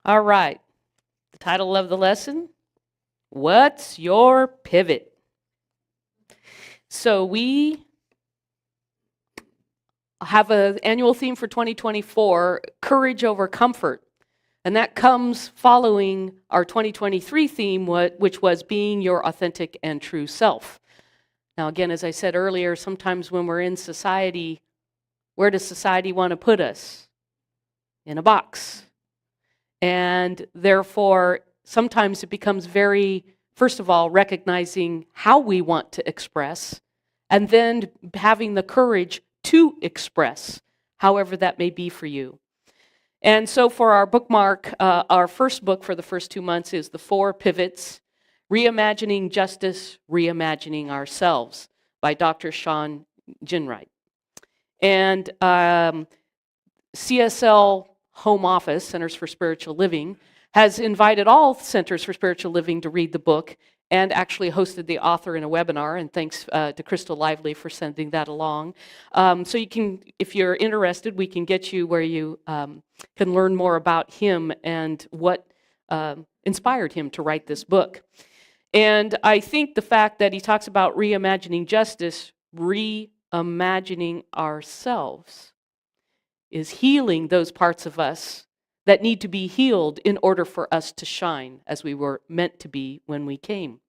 All right. The title of the lesson, What's Your Pivot? So we have an annual theme for 2024, Courage Over Comfort. And that comes following our 2023 theme, which was Being Your Authentic and True Self. Now, again, as I said earlier, sometimes when we're in society, where does society want to put us? In a box. And therefore, sometimes it becomes very, first of all, recognizing how we want to express, and then having the courage to express, however that may be for you. And so for our bookmark, our first book for the first 2 months is The 4 Pivots, Reimagining Justice, Reimagining Ourselves by Dr. Sean Ginwright. And CSL Home Office, Centers for Spiritual Living, has invited all Centers for Spiritual Living to read the book and actually hosted the author in a webinar, and thanks to Crystal Lively for sending that along. So you can, if you're interested, we can get you where you can learn more about him and what inspired him to write this book. And I think the fact that he talks about reimagining justice, reimagining ourselves, is healing those parts of us that need to be healed in order for us to shine as we were meant to be when we came.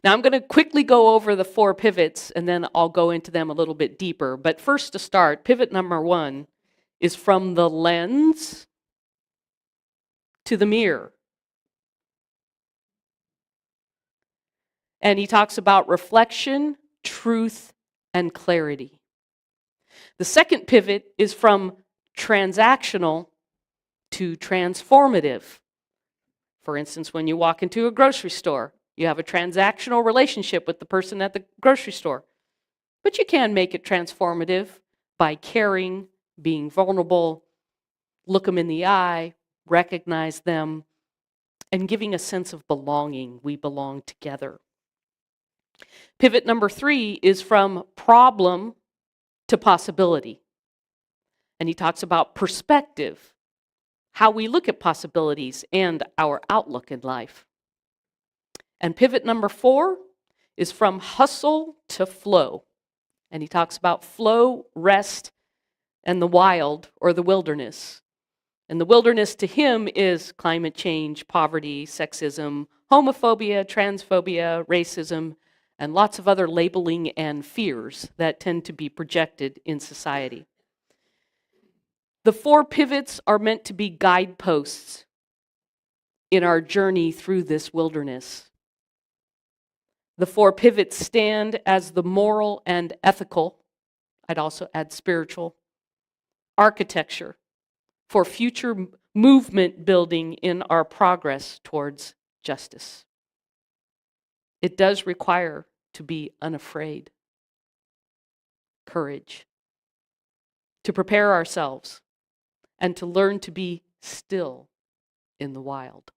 Now I'm going to quickly go over the 4 pivots and then I'll go into them a little bit deeper. But first to start, pivot number 1 is from the lens to the mirror. And he talks about reflection, truth, and clarity. The second pivot is from transactional to transformative. For instance, when you walk into a grocery store, you have a transactional relationship with the person at the grocery store. But you can make it transformative by caring, being vulnerable, look them in the eye, recognize them, and giving a sense of belonging. We belong together. Pivot number 3 is from problem to possibility. And he talks about perspective, how we look at possibilities and our outlook in life. And pivot number 4 is from hustle to flow. And he talks about flow, rest, and the wild or the wilderness. And the wilderness to him is climate change, poverty, sexism, homophobia, transphobia, racism, and lots of other labeling and fears that tend to be projected in society. The 4 pivots are meant to be guideposts in our journey through this wilderness. The 4 pivots stand as the moral and ethical, I'd also add spiritual, architecture for future movement building in our progress towards justice. It does require to be unafraid, courage, to prepare ourselves, and to learn to be still in the wild.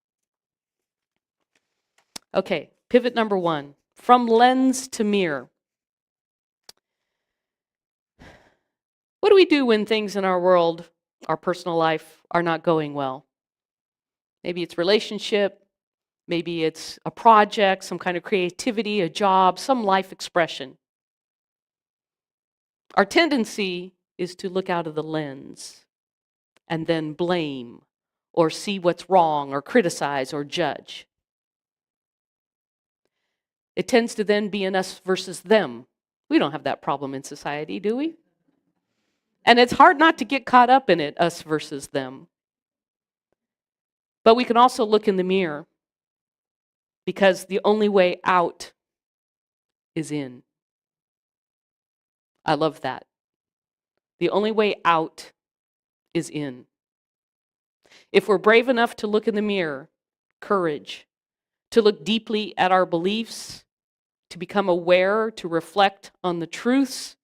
Okay, pivot number 1, from lens to mirror. What do we do when things in our world, our personal life, are not going well? Maybe it's relationship, maybe it's a project, some kind of creativity, a job, some life expression. Our tendency is to look out of the lens and then blame or see what's wrong or criticize or judge. It tends to then be an us versus them. We don't have that problem in society, do we? And it's hard not to get caught up in it, us versus them. But we can also look in the mirror because the only way out is in. I love that. The only way out is in. If we're brave enough to look in the mirror, courage, to look deeply at our beliefs, to become aware, to reflect on the truths,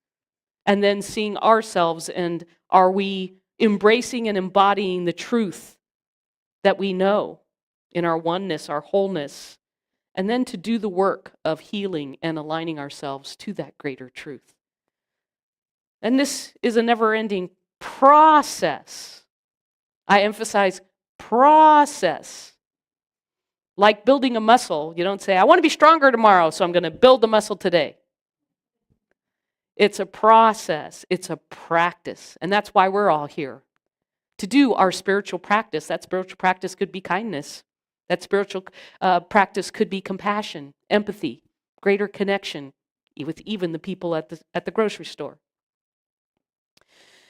and then seeing ourselves, and are we embracing and embodying the truth that we know in our oneness, our wholeness, and then to do the work of healing and aligning ourselves to that greater truth. And this is a never-ending process. I emphasize process. Like building a muscle. You don't say, I want to be stronger tomorrow, so I'm going to build the muscle today. It's a process. It's a practice. And that's why we're all here. To do our spiritual practice. That spiritual practice could be kindness. That spiritual practice could be compassion, empathy, greater connection with even the people at the grocery store.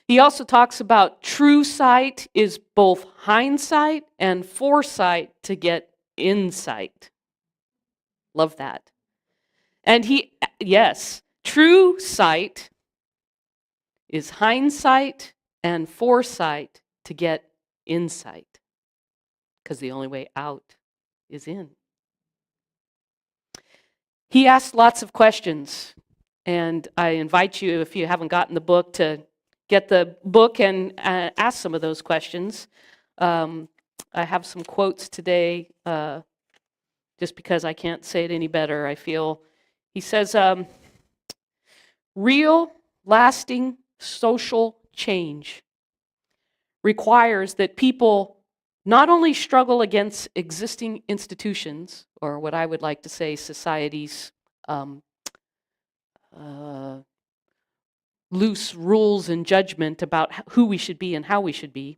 He also talks about true sight is both hindsight and foresight to get insight. Love that. And yes, true sight is hindsight and foresight to get insight. Because the only way out is in. He asked lots of questions. And I invite you, if you haven't gotten the book, to get the book and ask some of those questions. I have some quotes today, just because I can't say it any better, I feel. He says, real, lasting social change requires that people not only struggle against existing institutions, or what I would like to say society's loose rules and judgment about who we should be and how we should be.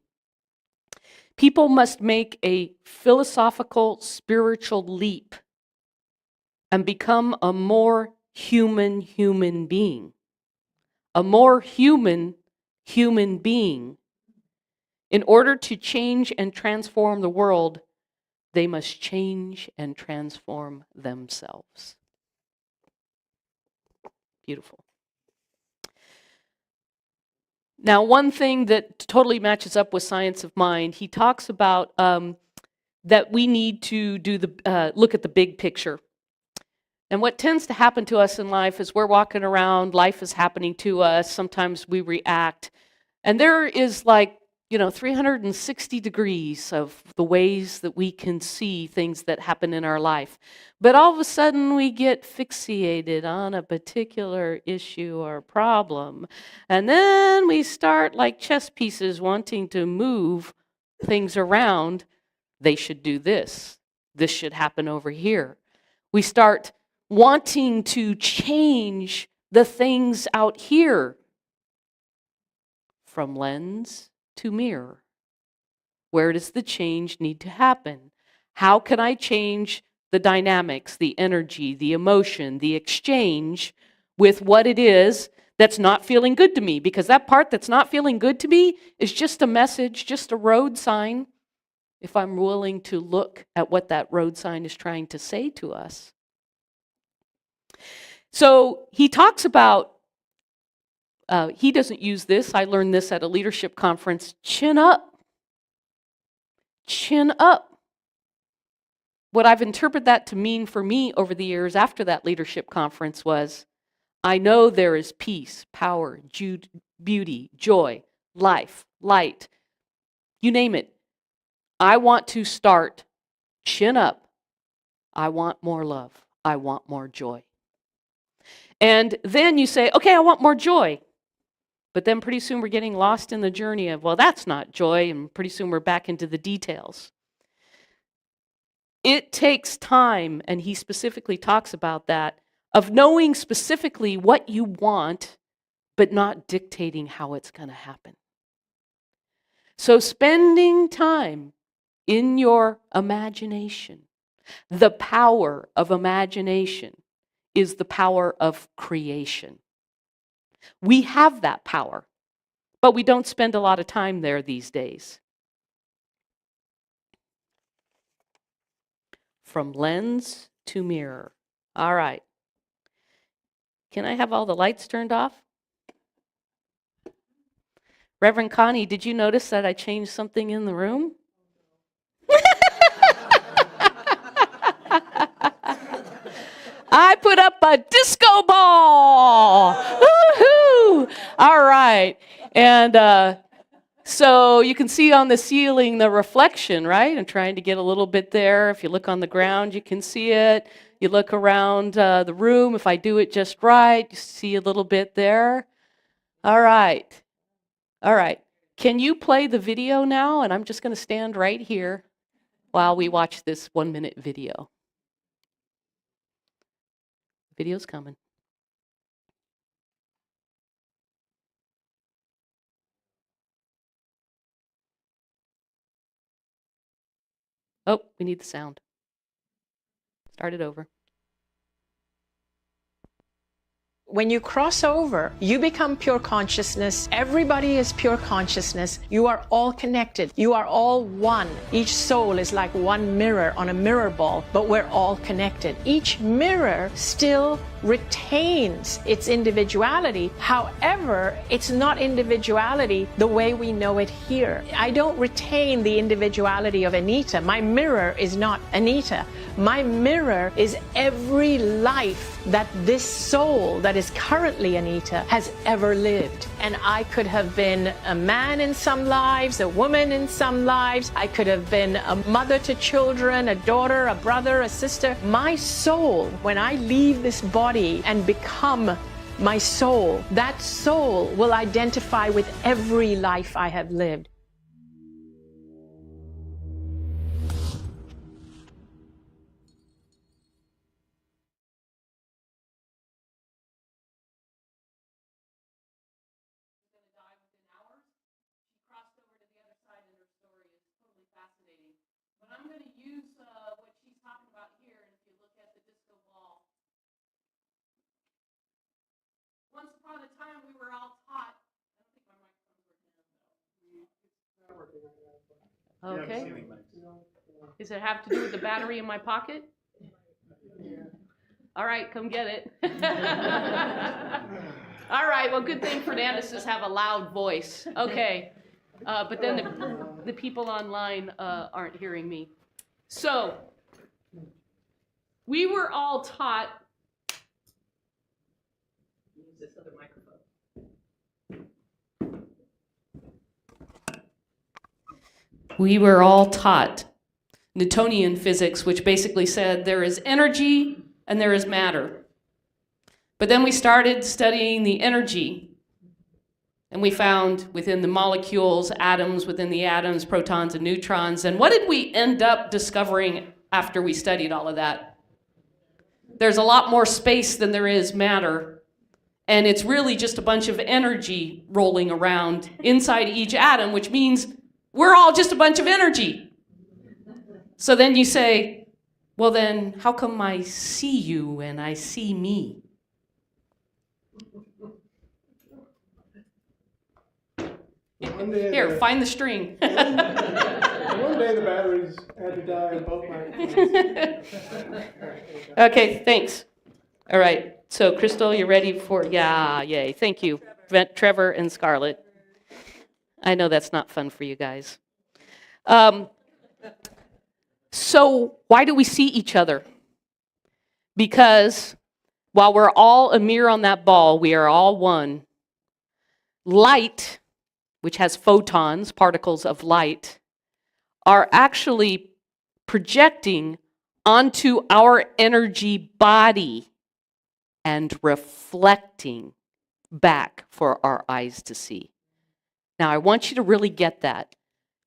People must make a philosophical, spiritual leap and become a more human being. A more human being. In order to change and transform the world, they must change and transform themselves. Beautiful. Now, one thing that totally matches up with Science of Mind, he talks about that we need to do look at the big picture. And what tends to happen to us in life is we're walking around, life is happening to us, sometimes we react, and there is 360 degrees of the ways that we can see things that happen in our life. But all of a sudden we get fixated on a particular issue or problem. And then we start like chess pieces wanting to move things around. They should do this. This should happen over here. We start wanting to change the things out here from lens to mirror. Where does the change need to happen? How can I change the dynamics, the energy, the emotion, the exchange with what it is that's not feeling good to me? Because that part that's not feeling good to me is just a message, just a road sign, if I'm willing to look at what that road sign is trying to say to us. So he talks about, he doesn't use this, I learned this at a leadership conference, chin up. Chin up. What I've interpreted that to mean for me over the years after that leadership conference was, I know there is peace, power, beauty, joy, life, light, you name it. I want to start chin up. I want more love. I want more joy. And then you say, okay, I want more joy. But then pretty soon we're getting lost in the journey of, well, that's not joy, and pretty soon we're back into the details. It takes time, and he specifically talks about that, of knowing specifically what you want, but not dictating how it's going to happen. So spending time in your imagination, the power of imagination is the power of creation. We have that power, but we don't spend a lot of time there these days. From lens to mirror. All right. Can I have all the lights turned off? Reverend Connie, did you notice that I changed something in the room? I put up a disco ball. Woohoo! All right. And so you can see on the ceiling the reflection, right? I'm trying to get a little bit there. If you look on the ground, you can see it. You look around the room. If I do it just right, you see a little bit there. All right. All right. Can you play the video now? And I'm just going to stand right here while we watch this 1-minute video. Video's coming. Oh, we need the sound. Start it over. When you cross over, you become pure consciousness. Everybody is pure consciousness. You are all connected. You are all one. Each soul is like one mirror on a mirror ball, but we're all connected. Each mirror still retains its individuality. However, it's not individuality the way we know it here. I don't retain the individuality of Anita. My mirror is not Anita. My mirror is every life that this soul that is currently Anita has ever lived. And I could have been a man in some lives, a woman in some lives. I could have been a mother to children, a daughter, a brother, a sister. My soul, when I leave this body and become my soul, that soul will identify with every life I have lived. But I'm going to use what she's talking about here. And if you look at the disco ball, once upon a time we were all taught. I don't think my microphone's working. Okay. Does it have to do with the battery in my pocket? All right, come get it. All right, well, good thing Fernandes have a loud voice. Okay. But then the people online aren't hearing me. So, we were all taught. Use this other microphone. We were all taught Newtonian physics, which basically said there is energy and there is matter. But then we started studying the energy. And we found within the molecules, atoms, within the atoms, protons and neutrons. And what did we end up discovering after we studied all of that? There's a lot more space than there is matter. And it's really just a bunch of energy rolling around inside each atom, which means we're all just a bunch of energy. So then you say, well then, how come I see you and I see me? Here, find the string. One day the batteries had to die on both microphones. Okay, thanks. All right, so Crystal, you ready for, yeah, yay, thank you. Trevor and Scarlett. I know that's not fun for you guys. So why do we see each other? Because while we're all a mirror on that ball, we are all one. Light, which has photons, particles of light, are actually projecting onto our energy body and reflecting back for our eyes to see. Now, I want you to really get that.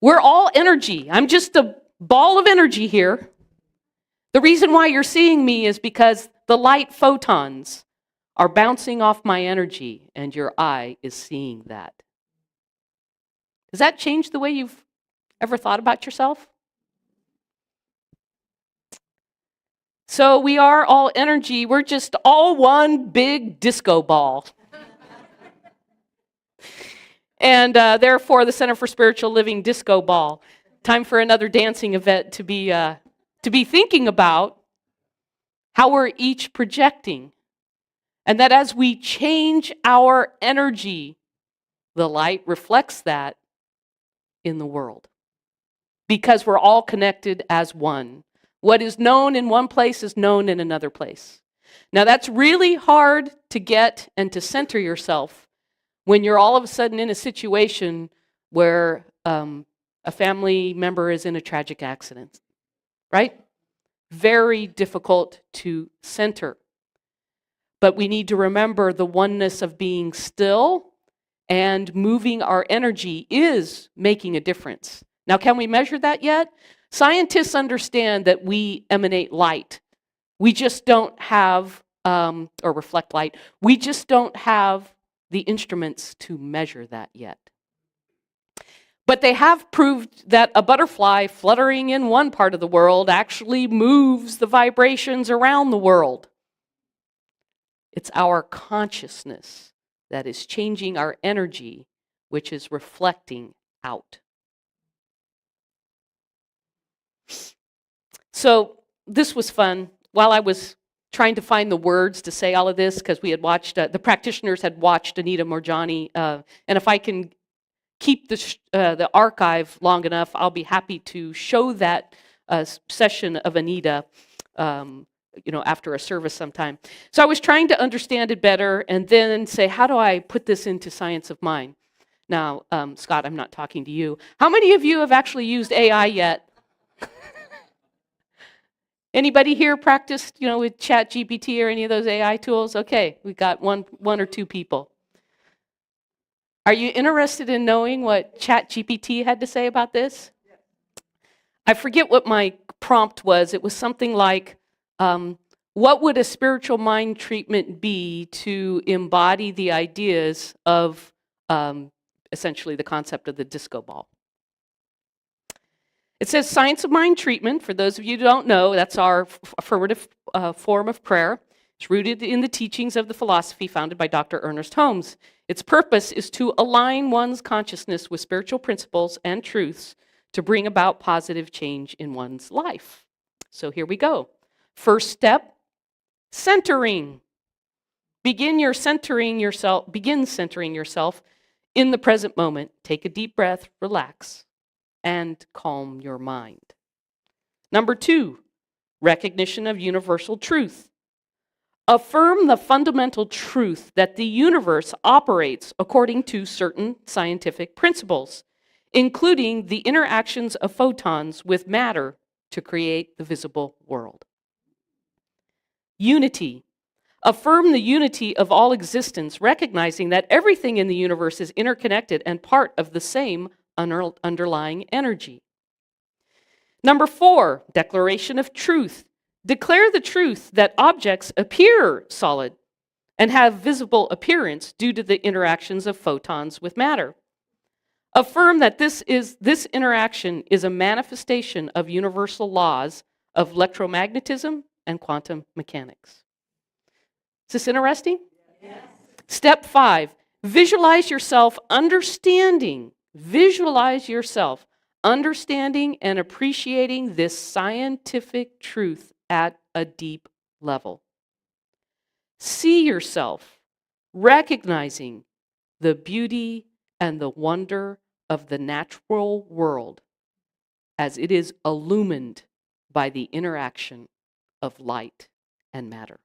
We're all energy. I'm just a ball of energy here. The reason why you're seeing me is because the light photons are bouncing off my energy, and your eye is seeing that. Does that change the way you've ever thought about yourself? So we are all energy. We're just all one big disco ball. And therefore, the Center for Spiritual Living Disco Ball. Time for another dancing event to be thinking about how we're each projecting. And that as we change our energy, the light reflects that in the world. Because we're all connected as one. What is known in one place is known in another place. Now that's really hard to get and to center yourself when you're all of a sudden in a situation where a family member is in a tragic accident, right? Very difficult to center. But we need to remember the oneness of being still and moving our energy is making a difference. Now, can we measure that yet? Scientists understand that we emanate light. We just don't have, or reflect light, we just don't have the instruments to measure that yet. But they have proved that a butterfly fluttering in one part of the world actually moves the vibrations around the world. It's our consciousness that is changing our energy, which is reflecting out. So this was fun. While I was trying to find the words to say all of this, because we had watched, the practitioners had watched Anita Moorjani, and if I can keep the archive long enough, I'll be happy to show that session of Anita, after a service sometime. So I was trying to understand it better and then say, how do I put this into science of mind? Now, Scott, I'm not talking to you. How many of you have actually used AI yet? Anybody here practiced, with ChatGPT or any of those AI tools? Okay, we got one or two people. Are you interested in knowing what ChatGPT had to say about this? I forget what my prompt was. It was something like, what would a spiritual mind treatment be to embody the ideas of essentially the concept of the disco ball? It says science of mind treatment. For those of you who don't know, that's our affirmative form of prayer. It's rooted in the teachings of the philosophy founded by Dr. Ernest Holmes. Its purpose is to align one's consciousness with spiritual principles and truths to bring about positive change in one's life. So here we go. First step, centering. Begin centering yourself in the present moment. Take a deep breath, relax, and calm your mind. Number 2, recognition of universal truth. Affirm the fundamental truth that the universe operates according to certain scientific principles, including the interactions of photons with matter to create the visible world. Unity. Affirm the unity of all existence, recognizing that everything in the universe is interconnected and part of the same underlying energy. Number 4, declaration of truth. Declare the truth that objects appear solid and have visible appearance due to the interactions of photons with matter. Affirm that this interaction is a manifestation of universal laws of electromagnetism and quantum mechanics. Is this interesting? Yes. Step 5, visualize yourself understanding. Visualize yourself understanding and appreciating this scientific truth at a deep level. See yourself recognizing the beauty and the wonder of the natural world as it is illumined by the interaction of light and matter.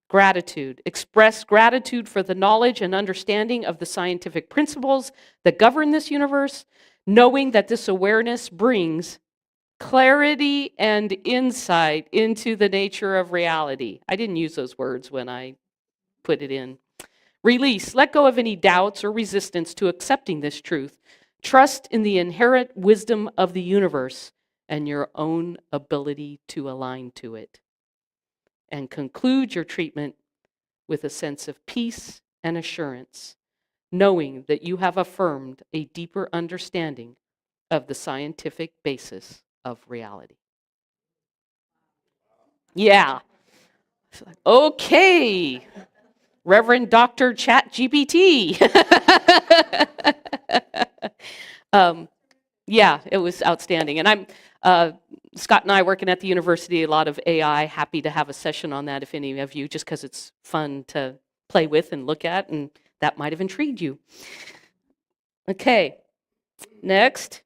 Gratitude. Express gratitude for the knowledge and understanding of the scientific principles that govern this universe, knowing that this awareness brings clarity and insight into the nature of reality. I didn't use those words when I put it in. Release. Let go of any doubts or resistance to accepting this truth. Trust in the inherent wisdom of the universe and your own ability to align to it. And conclude your treatment with a sense of peace and assurance, knowing that you have affirmed a deeper understanding of the scientific basis of reality. Yeah. Okay. Reverend Dr. ChatGPT. Yeah, it was outstanding. And I'm Scott and I working at the university, a lot of AI, happy to have a session on that if any of you, just because it's fun to play with and look at, and that might have intrigued you. Okay, next.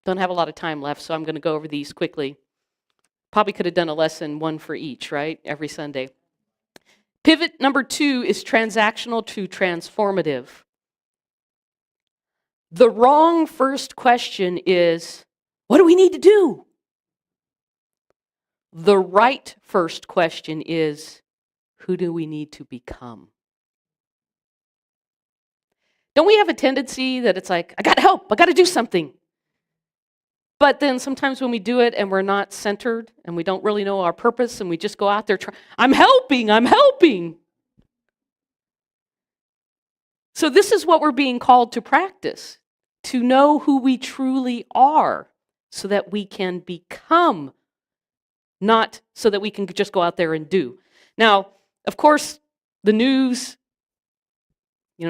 Don't have a lot of time left, so I'm going to go over these quickly. Probably could have done a lesson, one for each, right? Every Sunday. Pivot number 2 is transactional to transformative. The wrong first question is, what do we need to do? The right first question is, Who do we need to become? Don't we have a tendency that it's like, I got to help, I got to do something. But then sometimes when we do it and we're not centered and we don't really know our purpose and we just go out there, I'm helping, I'm helping. So this is what we're being called to practice, to know who we truly are so that we can become, not so that we can just go out there and do. Now, of course, the news,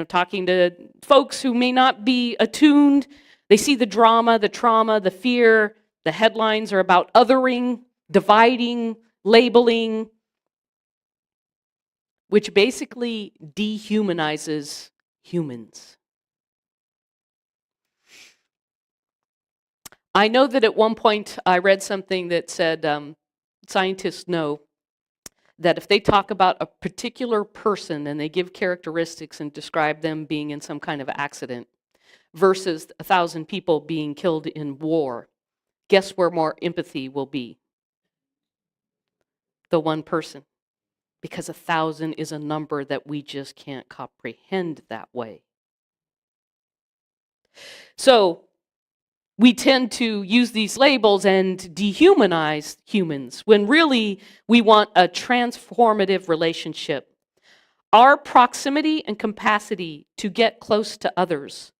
talking to folks who may not be attuned, they see the drama, the trauma, the fear. The headlines are about othering, dividing, labeling, which basically dehumanizes humans. I know that at one point I read something that said scientists know that if they talk about a particular person and they give characteristics and describe them being in some kind of accident versus 1,000 people being killed in war, guess where more empathy will be? The one person. Because 1,000 is a number that we just can't comprehend that way. So we tend to use these labels and dehumanize humans when really we want a transformative relationship. Our proximity and capacity to get close to others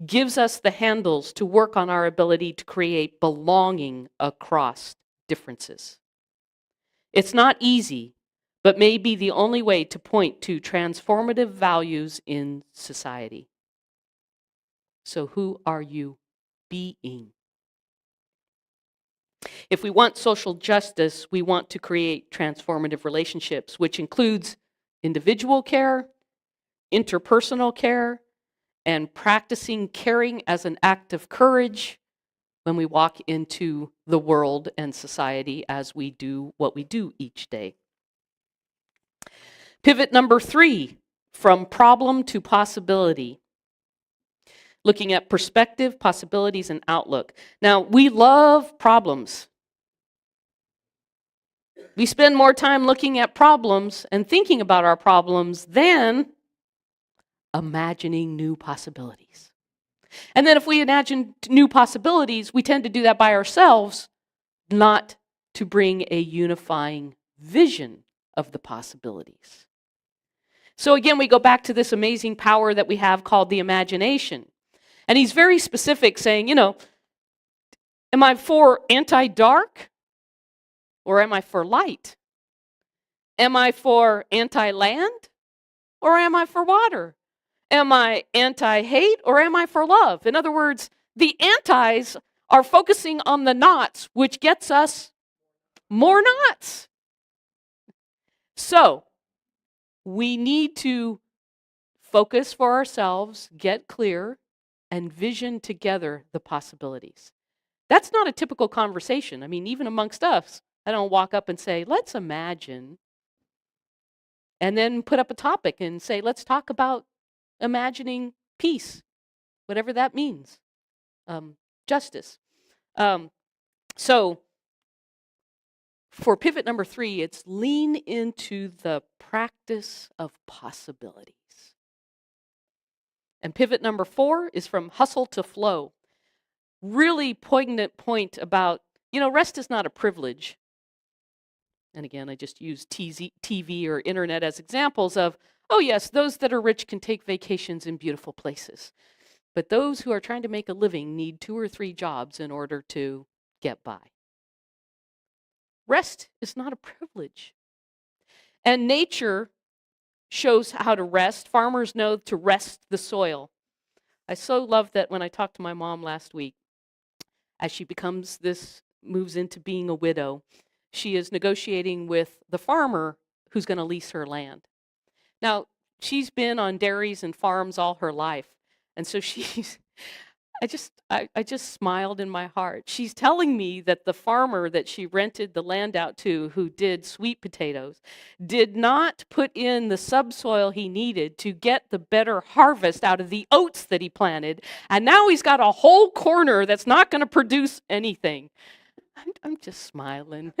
gives us the handles to work on our ability to create belonging across differences. It's not easy, but may be the only way to point to transformative values in society. So who are you being? If we want social justice, we want to create transformative relationships, which includes individual care, interpersonal care, and practicing caring as an act of courage when we walk into the world and society as we do what we do each day. Pivot number 3, from problem to possibility. Looking at perspective, possibilities, and outlook. Now, we love problems. We spend more time looking at problems and thinking about our problems than imagining new possibilities. And then if we imagine new possibilities, we tend to do that by ourselves, not to bring a unifying vision of the possibilities. So again, we go back to this amazing power that we have called the imagination. And he's very specific, saying, am I for anti-dark or am I for light? Am I for anti-land or am I for water? Am I anti-hate or am I for love? In other words, the antis are focusing on the nots, which gets us more knots. So we need to focus for ourselves, get clear, and vision together the possibilities. That's not a typical conversation. I mean, even amongst us, I don't walk up and say, let's imagine, and then put up a topic and say, let's talk about imagining peace, whatever that means, justice. So for pivot number 3, it's lean into the practice of possibilities. And pivot number 4 is from hustle to flow. Really poignant point about, rest is not a privilege. And again, I just use TV or internet as examples of, oh yes, those that are rich can take vacations in beautiful places. But those who are trying to make a living need 2 or 3 jobs in order to get by. Rest is not a privilege. And nature shows how to rest. Farmers know to rest the soil. I so love that when I talked to my mom last week, as she moves into being a widow, she is negotiating with the farmer who's going to lease her land. Now, she's been on dairies and farms all her life. And so I just smiled in my heart. She's telling me that the farmer that she rented the land out to, who did sweet potatoes, did not put in the subsoil he needed to get the better harvest out of the oats that he planted. And now he's got a whole corner that's not going to produce anything. I'm just smiling.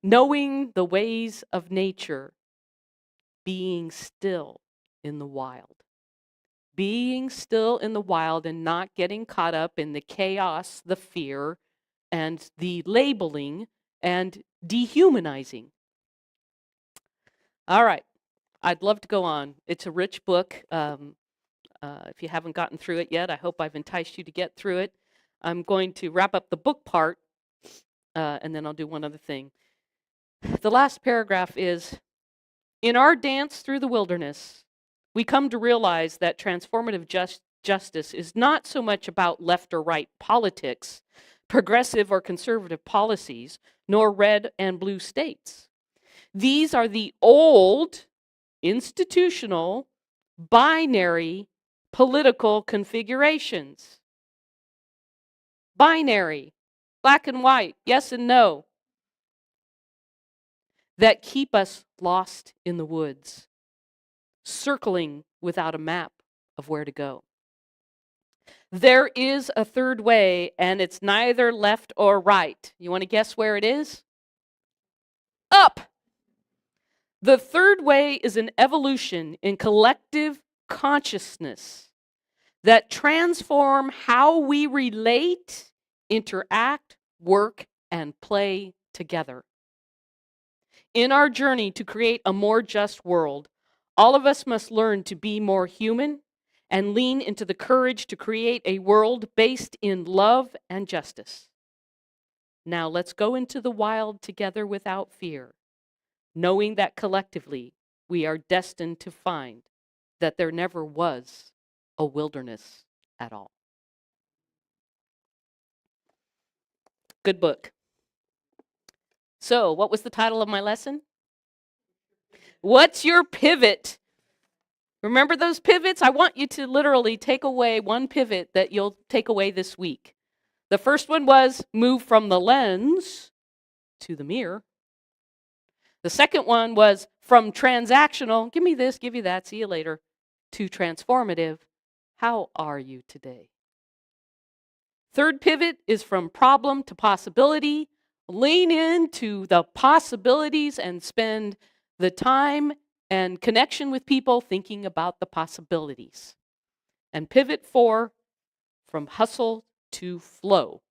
knowing the ways of nature, being still in the wild. Being still in the wild and not getting caught up in the chaos, the fear, and the labeling and dehumanizing. All right, I'd love to go on. It's a rich book. If you haven't gotten through it yet, I hope I've enticed you to get through it. I'm going to wrap up the book part, and then I'll do one other thing. The last paragraph is, in our dance through the wilderness, we come to realize that transformative justice is not so much about left or right politics, progressive or conservative policies, nor red and blue states. These are the old, institutional, binary political configurations. Binary, black and white, yes and no, that keep us lost in the woods, circling without a map of where to go. There is a third way, and it's neither left or right. You want to guess where it is? Up. The third way is an evolution in collective consciousness that transform how we relate, interact, work, and play together. In our journey to create a more just world, all of us must learn to be more human and lean into the courage to create a world based in love and justice. Now let's go into the wild together without fear, knowing that collectively we are destined to find that there never was a wilderness at all. Good book. So, what was the title of my lesson? What's your pivot? Remember those pivots? I want you to literally take away one pivot that you'll take away this week. The first one was move from the lens to the mirror. The second one was from transactional, give me this, give you that, see you later, to transformative, how are you today? Third pivot is from problem to possibility. Lean into the possibilities and spend the time and connection with people thinking about the possibilities. And pivot 4, from hustle to flow,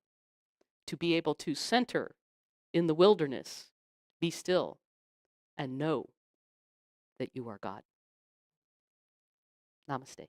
to be able to center in the wilderness, be still, and know that you are God. Namaste.